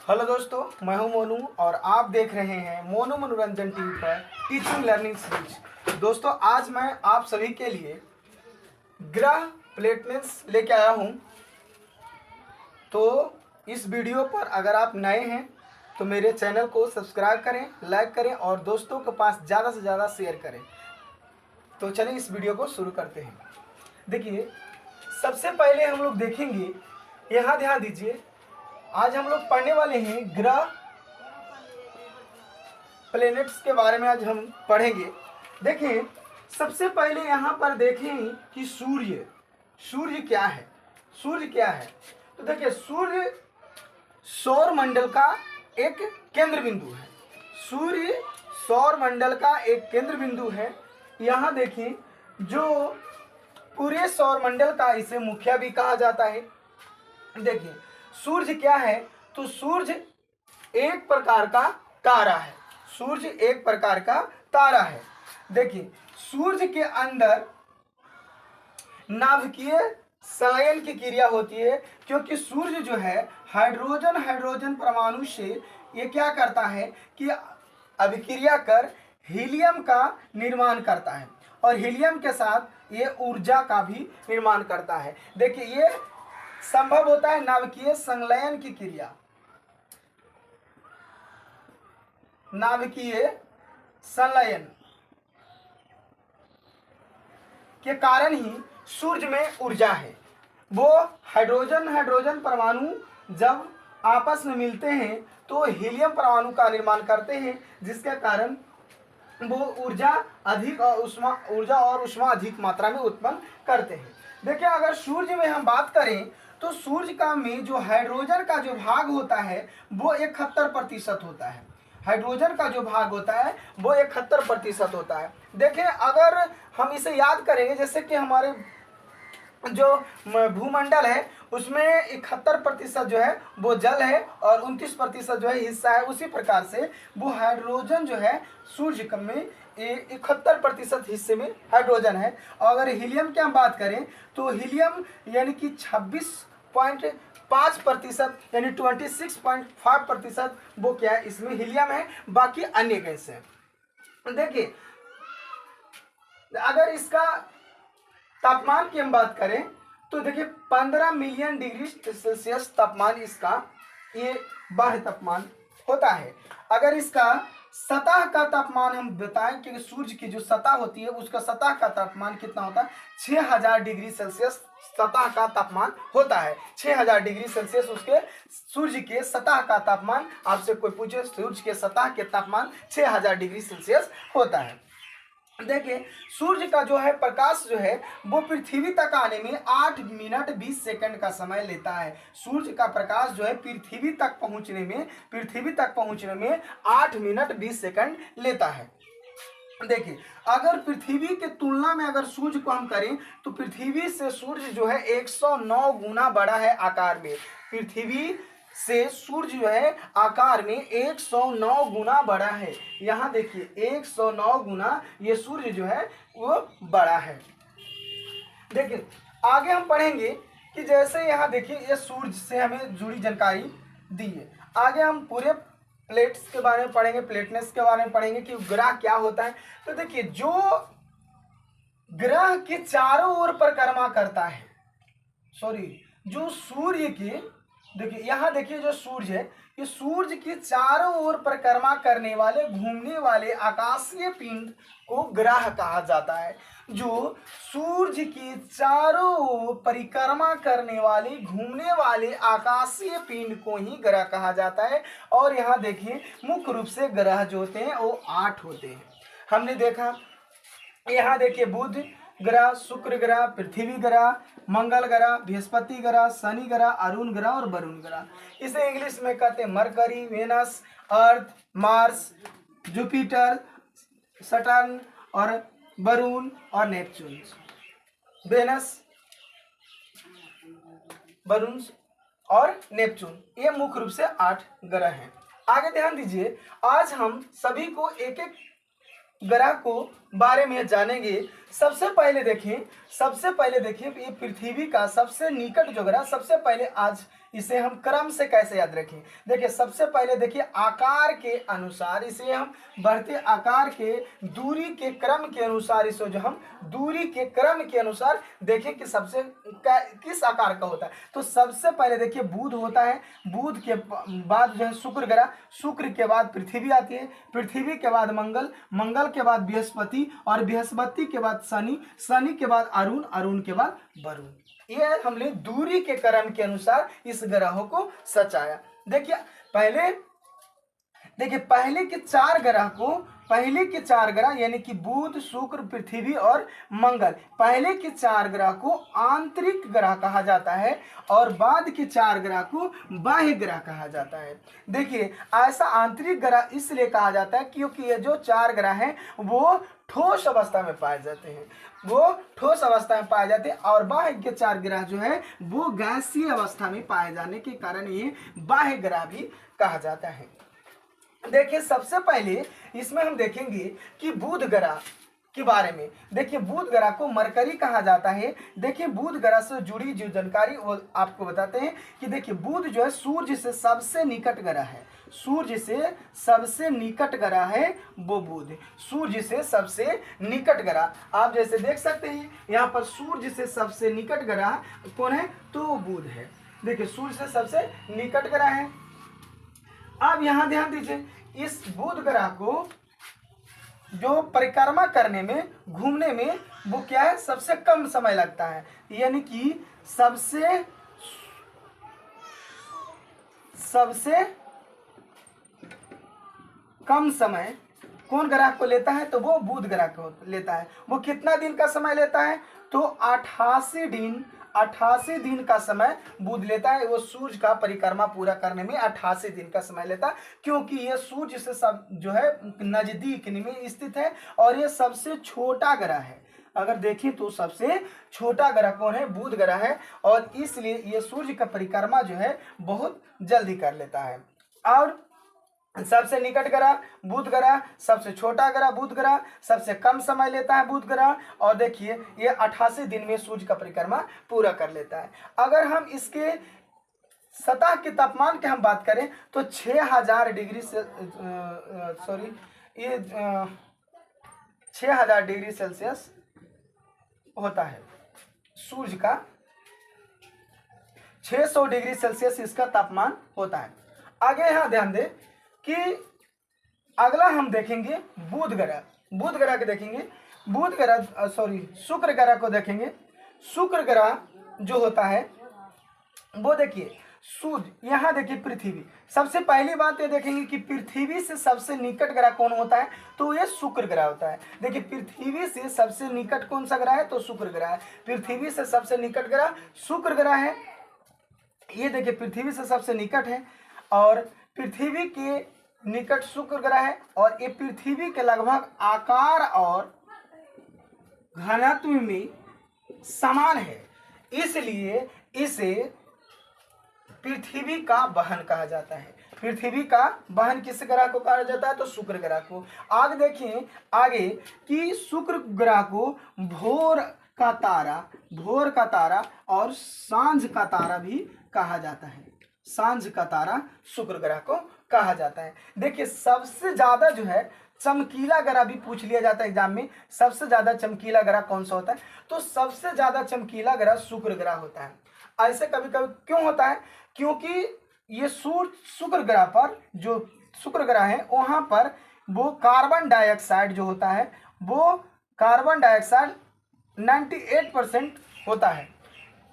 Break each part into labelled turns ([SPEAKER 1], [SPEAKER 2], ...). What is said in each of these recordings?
[SPEAKER 1] Hello दोस्तों, मैं हूं मोनू और आप देख रहे हैं मोनू मनोरंजन टीवी पर टीचिंग लर्निंग सीरीज। दोस्तों, आज मैं आप सभी के लिए ग्रह प्लेनेट्स लेके आया हूं। तो इस वीडियो पर अगर आप नए हैं तो मेरे चैनल को सब्सक्राइब करें, लाइक करें और दोस्तों के पास ज़्यादा से ज़्यादा शेयर करें। तो चलिए इस वीडियो को शुरू करते हैं। देखिए, सबसे पहले हम लोग देखेंगे, यहाँ ध्यान दीजिए, आज हम लोग पढ़ने वाले हैं ग्रह प्लैनेट्स के बारे में। आज हम पढ़ेंगे। देखिए, सबसे पहले यहाँ पर देखें कि सूर्य क्या है। सूर्य क्या है? तो देखिए, सूर्य सौर मंडल का एक केंद्र बिंदु है। सूर्य सौर मंडल का एक केंद्र बिंदु है। यहाँ देखिए, जो पूरे सौर मंडल का इसे मुखिया भी कहा जाता है। देखिए, सूर्य क्या है? तो सूर्य एक प्रकार का तारा है। सूर्य एक प्रकार का तारा है। देखिए, सूर्य के अंदर नाभिकीय संलयन की क्रिया होती है, क्योंकि सूर्य जो है हाइड्रोजन परमाणु से ये क्या करता है कि अभिक्रिया कर हीलियम का निर्माण करता है और हीलियम के साथ ये ऊर्जा का भी निर्माण करता है। देखिए, ये संभव होता है नाभिकीय संलयन की क्रिया, नाभिकीय संलयन के कारण ही सूर्य में ऊर्जा है। वो हाइड्रोजन परमाणु जब आपस में मिलते हैं तो हीलियम परमाणु का निर्माण करते हैं, जिसके कारण वो ऊर्जा और उष्मा अधिक मात्रा में उत्पन्न करते हैं। देखिए, अगर सूर्य में हम बात करें तो सूर्य का में जो हाइड्रोजन का जो भाग होता है वो 71% होता है। हाइड्रोजन का जो भाग होता है वो 71% होता है। देखें, अगर हम इसे याद करेंगे, जैसे कि हमारे जो भूमंडल है उसमें 71% जो है वो जल है और 29% जो है हिस्सा है। उसी प्रकार से वो हाइड्रोजन जो है सूर्य में 71% हिस्से में हाइड्रोजन है। और अगर हीलियम की हम बात करें तो हीलियम यानी कि 26.5% यानी 26.5% वो क्या है, इसमें हीलियम है। बाकी अन्य गैस है। देखिए, अगर इसका तापमान की हम बात करें तो देखिए 15 मिलियन डिग्री सेल्सियस तापमान इसका ये बाह्य तापमान होता है। अगर इसका सतह का तापमान हम बताएं कि सूर्य की जो सतह होती है उसका सतह का तापमान कितना होता है, 6000 डिग्री सेल्सियस सतह का तापमान होता है। 6000 डिग्री सेल्सियस उसके सूर्य के सतह का तापमान। आपसे कोई पूछे सूर्य के सतह के तापमान 6000 डिग्री सेल्सियस होता है। देखिए, सूर्य का जो है प्रकाश जो है वो पृथ्वी तक आने में 8 मिनट 20 सेकंड का समय लेता है। सूर्य का प्रकाश जो है पृथ्वी तक पहुंचने में 8 मिनट 20 सेकंड लेता है। देखिए, अगर पृथ्वी के तुलना में अगर सूर्य को हम करें तो पृथ्वी से सूर्य जो है 109 गुना बड़ा है आकार में। पृथ्वी से सूर्य जो है आकार में 109 गुना बड़ा है। यहाँ देखिए, 109 गुना ये सूर्य जो है वो बड़ा है। देखिए, आगे हम पढ़ेंगे कि जैसे यहाँ देखिए ये सूर्य से हमें जुड़ी जानकारी दी है। आगे हम पूरे प्लेट्स के बारे में पढ़ेंगे, प्लेटनेस के बारे में पढ़ेंगे कि ग्रह क्या होता है। तो देखिए, जो ग्रह के चारों ओर परिक्रमा करता है, जो सूर्य की, देखिए यहाँ देखिए, जो सूर्य है ये सूर्य की चारों ओर परिक्रमा करने वाले घूमने वाले आकाशीय पिंड को ग्रह कहा जाता है। जो सूर्य की चारों ओर परिक्रमा करने वाले घूमने वाले आकाशीय पिंड को ही ग्रह कहा जाता है। और यहाँ देखिए, मुख्य रूप से ग्रह जो होते हैं वो 8 होते हैं। हमने देखा, यहाँ देखिए, बुध ग्रह, शुक्र ग्रह, पृथ्वी ग्रह, मंगल ग्रह, बृहस्पति ग्रह, शनि ग्रह, अरुण ग्रह और वरुण ग्रह। इसे इंग्लिश में कहते हैं मरकरी, वेनस, अर्थ, मार्स, जुपिटर, सटर्न और वरुण और नेपच्यून। वेनस, वरुण और नेपच्यून, ये मुख्य रूप से 8 ग्रह हैं। आगे ध्यान दीजिए, आज हम सभी को एक एक ग्रह को बारे में जानेंगे। सबसे पहले देखिए ये पृथ्वी का सबसे निकट जो ग्रह, सबसे पहले आज इसे हम क्रम से कैसे याद रखें? देखिए सबसे पहले देखिए आकार के अनुसार इसे हम बढ़ते आकार के दूरी के क्रम के अनुसार इसे जो हम दूरी के क्रम के अनुसार देखें कि सबसे किस आकार का होता है। तो सबसे पहले देखिए बुध होता है, बुध के बाद जो है शुक्र ग्रह, शुक्र के बाद पृथ्वी आती है, पृथ्वी के बाद मंगल, मंगल के बाद बृहस्पति और बृहस्पति के बाद शनि, शनि के बाद अरुण, अरुण के बाद वरुण। ये हमने दूरी के क्रम के अनुसार इस ग्रहों को सचाया। देखिए पहले के चार ग्रह को, पहले के चार ग्रह यानी कि बुध, शुक्र, पृथ्वी और मंगल, पहले के चार ग्रह को आंतरिक ग्रह कहा जाता है और बाद के चार ग्रह को बाह्य ग्रह कहा जाता है। देखिए ऐसा आंतरिक ग्रह इसलिए कहा जाता है क्योंकि ये जो चार ग्रह हैं वो ठोस अवस्था में पाए जाते हैं, वो ठोस अवस्था में पाए जाते हैं और बाह्य के चार ग्रह जो है वो गैसीय अवस्था में पाए जाने के कारण ये बाह्य ग्रह भी कहा जाता है। देखिए सबसे पहले इसमें हम देखेंगे कि बुध ग्रह के बारे में। देखिए बुध ग्रह को मरकरी कहा जाता है। देखिए बुध ग्रह से जुड़ी जो जानकारी वो आपको बताते हैं कि देखिए बुध जो है सूर्य से सबसे निकट ग्रह है, सूर्य से सबसे निकट ग्रह है वो बुध, सूर्य से सबसे निकट ग्रह। आप जैसे देख सकते हैं यहाँ पर सूर्य से सबसे निकट ग्रह कौन है, तो बुध है। देखिए सूर्य से सबसे निकट ग्रह है। अब यहाँ ध्यान दीजिए इस बुध ग्रह को जो परिक्रमा करने में, घूमने में वो क्या है, सबसे कम समय लगता है, यानी कि सबसे कम समय कौन ग्रह को लेता है, तो वो बुध ग्रह को लेता है। वो कितना दिन का समय लेता है, तो 88 दिन का समय बुध लेता है। वो सूर्य का परिक्रमा पूरा करने में 88 दिन का समय लेता है क्योंकि ये सूर्य से सब जो है नजदीक में स्थित है और ये सबसे छोटा ग्रह है। अगर देखें तो सबसे छोटा ग्रह कौन है, बुध ग्रह है और इसलिए ये सूर्य का परिक्रमा जो है बहुत जल्दी कर लेता है। और सबसे निकट ग्रह बुध ग्रह, सबसे छोटा ग्रह बुध ग्रह, सबसे कम समय लेता है बुध ग्रह और देखिए ये 88 दिन में सूर्य का परिक्रमा पूरा कर लेता है। अगर हम इसके सतह के तापमान की हम बात करें तो 6000 डिग्री से 6000 डिग्री सेल्सियस होता है सूर्य का, 600 डिग्री सेल्सियस इसका तापमान होता है। आगे यहाँ ध्यान दें कि अगला हम देखेंगे बुध ग्रह, बुध ग्रह के देखेंगे, शुक्र ग्रह को देखेंगे। शुक्र ग्रह जो होता है वो देखिए सूर्य, यहाँ देखिए पृथ्वी। सबसे पहली बात ये देखेंगे कि पृथ्वी से सबसे निकट ग्रह कौन होता है, तो ये शुक्र ग्रह होता है। देखिए पृथ्वी से सबसे निकट कौन सा ग्रह है, तो शुक्र ग्रह है। पृथ्वी से सबसे निकट ग्रह शुक्र ग्रह है। ये देखिए पृथ्वी से सबसे निकट है और पृथ्वी के निकट शुक्र ग्रह है और ये पृथ्वी के लगभग आकार और घनत्व में समान है, इसलिए इसे पृथ्वी का बहन कहा जाता है। पृथ्वी का बहन किस ग्रह को कहा जाता है, तो शुक्र ग्रह को। आगे देखिए आगे कि शुक्र ग्रह को भोर का तारा और सांझ का तारा भी कहा जाता है। सांझ का तारा शुक्र ग्रह को कहा जाता है। देखिए सबसे ज्यादा जो है चमकीला ग्रह भी पूछ लिया जाता है एग्जाम में, सबसे ज्यादा चमकीला ग्रह कौन सा होता है, तो सबसे ज्यादा चमकीला ग्रह शुक्र ग्रह होता है। ऐसे कभी कभी क्यों होता है, क्योंकि ये शुक्र ग्रह पर जो शुक्र ग्रह है वहां पर वो कार्बन डाइऑक्साइड जो होता है वो कार्बन डाइऑक्साइड 98% होता है,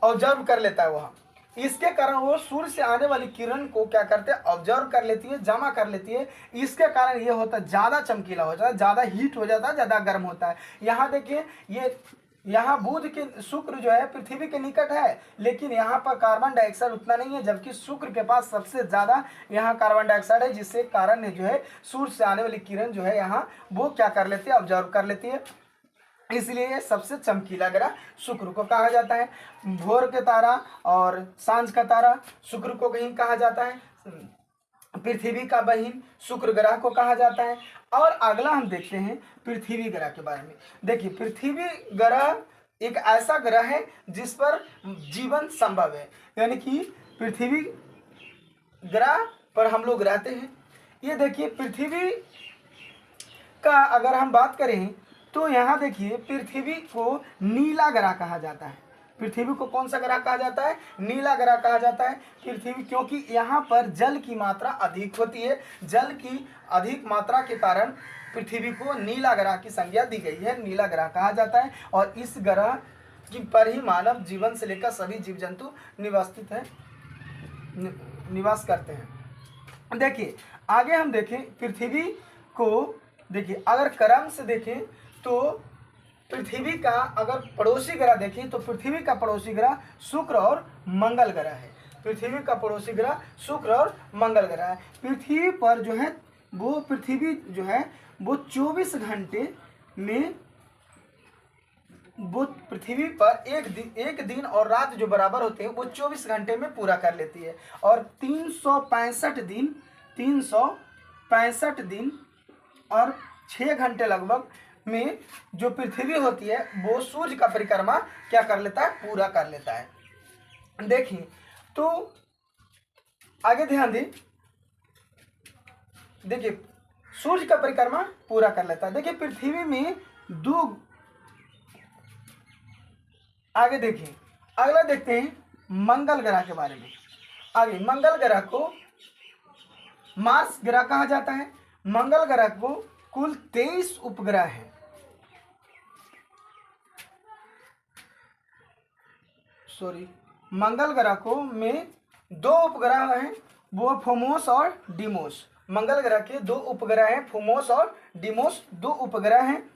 [SPEAKER 1] ऑब्जर्व कर लेता है वहाँ। इसके कारण वो सूर्य से आने वाली किरण को क्या करते हैं, ऑब्जर्व कर लेती है, जमा कर लेती है। इसके कारण ये होता है ज़्यादा चमकीला हो जाता है, ज़्यादा हीट हो जाता है, ज़्यादा गर्म होता है। यहाँ देखिए ये यहाँ बुध के शुक्र जो है पृथ्वी के निकट है लेकिन यहाँ पर कार्बन डाइऑक्साइड उतना नहीं है, जबकि शुक्र के पास सबसे ज़्यादा यहाँ कार्बन डाइऑक्साइड है, जिससे कारण जो है सूर्य से आने वाली किरण जो है यहाँ वो क्या कर लेती है, ऑब्जर्व कर लेती है। इसलिए सबसे चमकीला ग्रह शुक्र को कहा जाता है। भोर के तारा और सांझ का तारा शुक्र को कहीं कहा जाता है। पृथ्वी का बहिन शुक्र ग्रह को कहा जाता है। और अगला हम देखते हैं पृथ्वी ग्रह के बारे में। देखिए पृथ्वी ग्रह एक ऐसा ग्रह है जिस पर जीवन संभव है, यानी कि पृथ्वी ग्रह पर हम लोग रहते हैं। ये देखिए पृथ्वी का अगर हम बात करें तो यहाँ देखिए पृथ्वी को नीला ग्रह कहा जाता है। पृथ्वी को कौन सा ग्रह कहा जाता है? नीला ग्रह कहा जाता है पृथ्वी, क्योंकि यहाँ पर जल की मात्रा अधिक होती है। जल की अधिक मात्रा के कारण पृथ्वी को नीला ग्रह की संज्ञा दी गई है, नीला ग्रह कहा जाता है। और इस ग्रह की पर ही मानव जीवन से लेकर सभी जीव जंतु निवास करते हैं। देखिए आगे हम देखें पृथ्वी को, देखिए अगर क्रम से देखें तो पृथ्वी का अगर पड़ोसी ग्रह देखें तो पृथ्वी का पड़ोसी ग्रह शुक्र और मंगल ग्रह है। पृथ्वी का पड़ोसी ग्रह शुक्र और मंगल ग्रह है। पृथ्वी पर जो है वो पृथ्वी जो है वो 24 घंटे में, वो पृथ्वी पर एक दिन और रात जो बराबर होते हैं वो 24 घंटे में पूरा कर लेती है। और 365 दिन और 6 घंटे लगभग में जो पृथ्वी होती है वो सूर्य का परिक्रमा क्या कर लेता है? पूरा कर लेता है। देखिए तो आगे ध्यान दें, देखिए सूर्य का परिक्रमा पूरा कर लेता है। देखिए पृथ्वी में दो, आगे देखिए अगला देखते हैं मंगल ग्रह के बारे में। आगे मंगल ग्रह को मार्स ग्रह कहा जाता है। मंगल ग्रह को कुल 23 उपग्रह हैं। मंगल ग्रह को में 2 उपग्रह हैं, वो फोमोस और डीमोस। मंगल ग्रह के 2 उपग्रह हैं, फोमोस और डीमोस 2 उपग्रह हैं।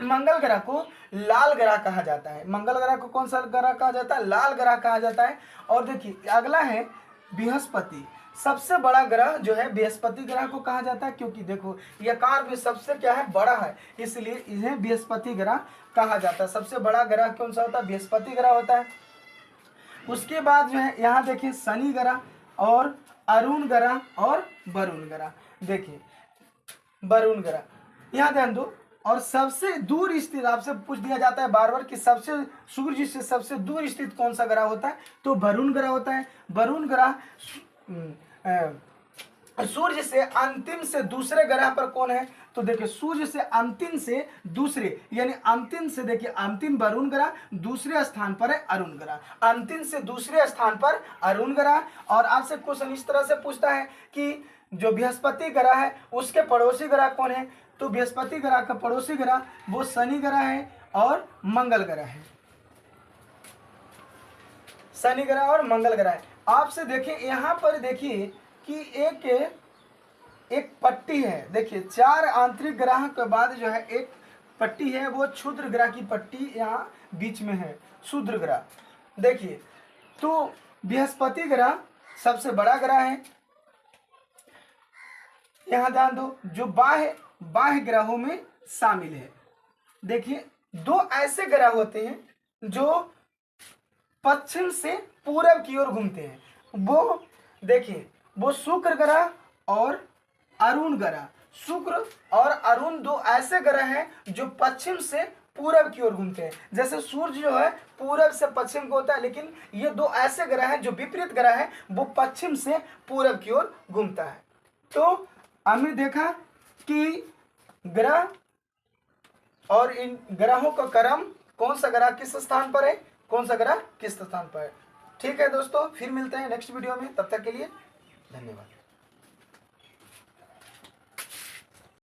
[SPEAKER 1] मंगल ग्रह को लाल ग्रह कहा जाता है। मंगल ग्रह को कौन सा ग्रह कहा जाता है? लाल ग्रह कहा जाता है। और देखिए अगला है बृहस्पति। सबसे बड़ा ग्रह जो है बृहस्पति ग्रह को कहा जाता है, क्योंकि देखो ये आकार में सबसे क्या है? बड़ा है, इसलिए इन्हें बृहस्पति ग्रह कहा जाता है। सबसे बड़ा ग्रह कौन सा होता है? बृहस्पति ग्रह होता है। उसके बाद जो है यहाँ देखिए शनि ग्रह और अरुण ग्रह और वरुण ग्रह। देखिए वरुण ग्रह यहाँ ध्यान दो। और सबसे दूर स्थित, आपसे पूछ दिया जाता है बार बार कि सबसे सूर्य से सबसे दूर स्थित कौन सा ग्रह होता है? तो वरुण ग्रह होता है। वरुण ग्रह सूर्य से अंतिम से दूसरे ग्रह पर कौन है? तो देखिए सूर्य से अंतिम से दूसरे, यानी अंतिम से देखिए अंतिम वरुण ग्रह, दूसरे स्थान पर है अरुण ग्रह। अंतिम से दूसरे स्थान पर अरुण ग्रह। और आपसे क्वेश्चन इस तरह से पूछता है कि जो बृहस्पति ग्रह है उसके पड़ोसी ग्रह कौन है? तो बृहस्पति ग्रह का पड़ोसी ग्रह वो शनि ग्रह है और मंगल ग्रह है। शनि ग्रह और मंगल ग्रह है। आपसे देखिए यहाँ पर देखिए कि एक पट्टी है। देखिए 4 आंतरिक ग्रह के बाद जो है एक पट्टी है, वो क्षुद्र ग्रह की पट्टी यहाँ बीच में है, क्षुद्र ग्रह। देखिए तो बृहस्पति ग्रह सबसे बड़ा ग्रह है। यहाँ ध्यान दो, जो बाह्य ग्रहों में शामिल है। देखिए 2 ऐसे ग्रह होते हैं जो पश्चिम से पूरब की ओर घूमते हैं। वो देखिए वो शुक्र ग्रह और अरुण ग्रह। शुक्र और अरुण 2 ऐसे ग्रह हैं जो पश्चिम से पूरब की ओर घूमते हैं। जैसे सूर्य जो है पूरब से पश्चिम को होता है, लेकिन ये 2 ऐसे ग्रह हैं जो विपरीत ग्रह हैं, वो पश्चिम से पूरब की ओर घूमता है। तो हमने देखा कि ग्रह और इन ग्रहों का क्रम, कौन सा ग्रह किस स्थान पर है, कौन सा ग्रह किस स्थान पर है। ठीक है दोस्तों, फिर मिलते हैं नेक्स्ट वीडियो में। तब तक के लिए धन्यवाद।